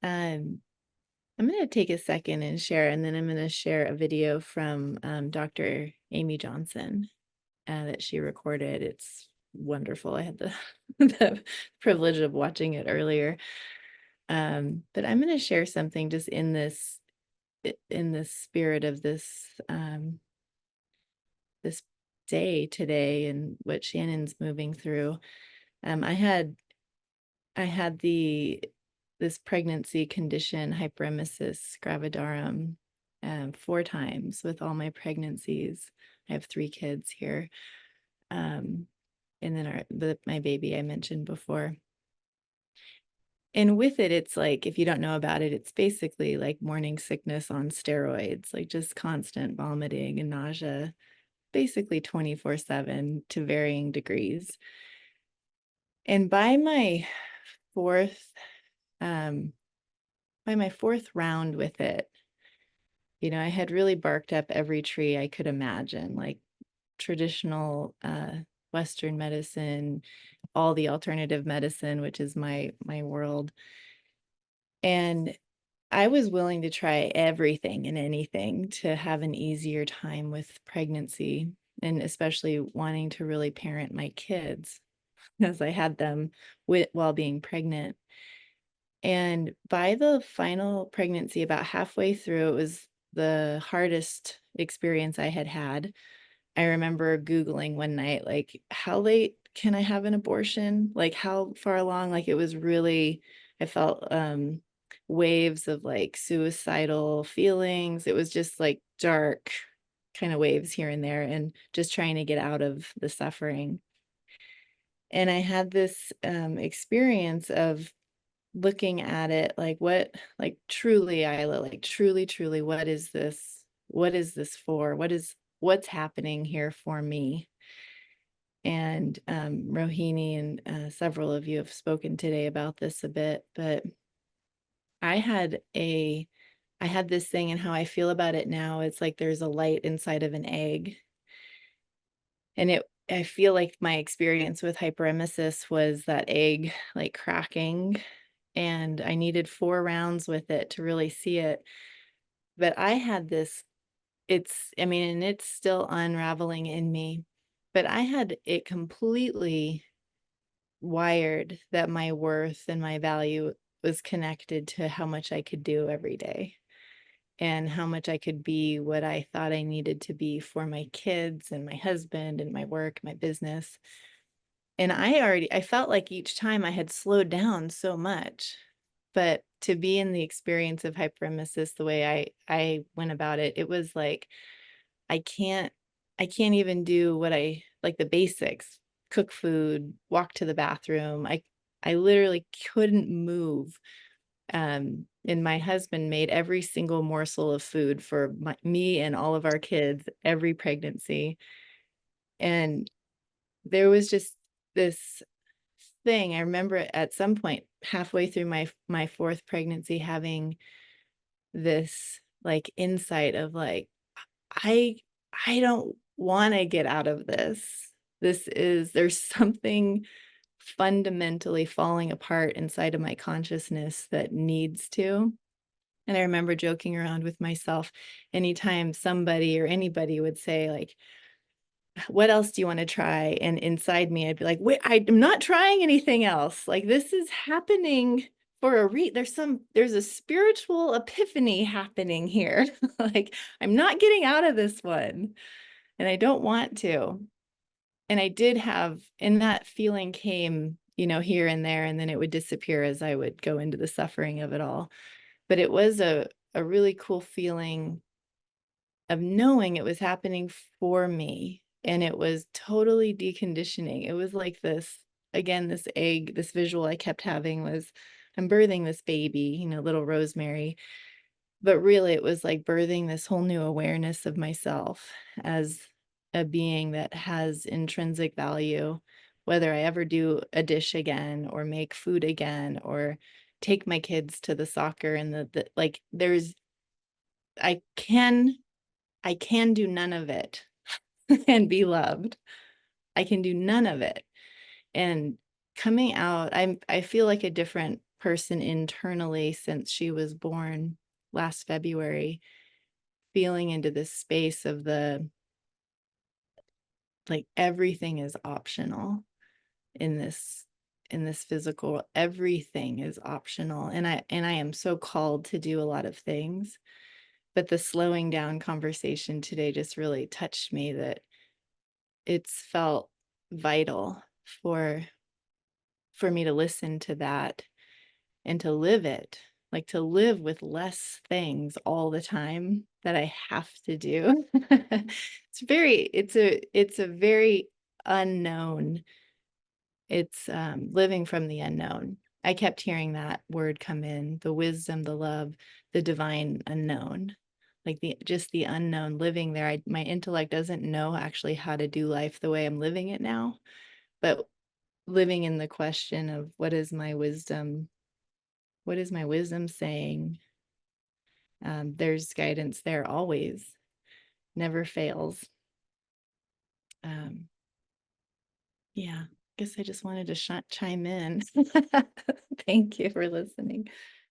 Um, I'm going to take a second and share, and then I'm going to share a video from Dr. Amy Johnson that she recorded. It's wonderful. I had the, the privilege of watching it earlier. But I'm going to share something just in this spirit of this day today and what Shannon's moving through. I had this pregnancy condition, hyperemesis gravidarum, 4 times with all my pregnancies. I have 3 kids here. And then my baby I mentioned before. And with it, it's like, if you don't know about it, it's basically like morning sickness on steroids, like just constant vomiting and nausea, basically 24/7 to varying degrees. And fourth, um, by my fourth round with it, I had really barked up every tree I could imagine, like traditional Western medicine, all the alternative medicine, which is my world. And I was willing to try everything and anything to have an easier time with pregnancy, and especially wanting to really parent my kids as I had them while being pregnant. And by the final pregnancy, about halfway through, it was the hardest experience I had had. I remember Googling one night, like, how late can I have an abortion? Like, how far along? Like, it was really, I felt waves of like suicidal feelings. It was just like dark kind of waves here and there, and just trying to get out of the suffering. And I had this experience of looking at it like, what, like, truly, Aila, like, truly, what is this? What is this for? What's happening here for me? And Rohini and several of you have spoken today about this a bit, but I had this thing, and how I feel about it now, it's like there's a light inside of an egg. And I feel like my experience with hyperemesis was that egg like cracking, and I needed 4 rounds with it to really see it. But I had this, I mean, and it's still unraveling in me, but I had it completely wired that my worth and my value was connected to how much I could do every day, and how much I could be what I thought I needed to be for my kids and my husband and my work, my business. And I felt like each time I had slowed down so much. But to be in the experience of hyperemesis the way I went about it, it was like I can't even do what I like, the basics, cook food, walk to the bathroom. I literally couldn't move. And my husband made every single morsel of food for me and all of our kids every pregnancy. And there was just this thing. I remember at some point halfway through my fourth pregnancy having this like insight of like, I I don't want to get out of this. There's something fundamentally falling apart inside of my consciousness that needs to. And I remember joking around with myself anytime somebody or anybody would say, like, what else do you want to try? And inside me, I'd be like, wait, I'm not trying anything else. Like, this is happening for a there's a spiritual epiphany happening here. Like, I'm not getting out of this one, and I don't want to. And I did have, and that feeling came, here and there, and then it would disappear as I would go into the suffering of it all. But it was a really cool feeling of knowing it was happening for me. And it was totally deconditioning. It was like this, again, this egg, this visual I kept having was, I'm birthing this baby, little Rosemary. But really, it was like birthing this whole new awareness of myself as a being that has intrinsic value, whether I ever do a dish again or make food again or take my kids to the soccer and like, I can do none of it and be loved. I can do none of it. And coming out, I feel like a different person internally since she was born last February, feeling into this space of the like everything is optional in this physical, everything is optional, and I am so called to do a lot of things, but the slowing down conversation today just really touched me, that it's felt vital for me to listen to that and to live it, like to live with less things all the time that I have to do. It's a very unknown. It's living from the unknown. I kept hearing that word come in, the wisdom, the love, the divine unknown, like the unknown living there. My intellect doesn't know actually how to do life the way I'm living it now, but living in the question of what is my wisdom? What is my wisdom saying? There's guidance there always, never fails. Yeah, I guess I just wanted to chime in. Thank you for listening.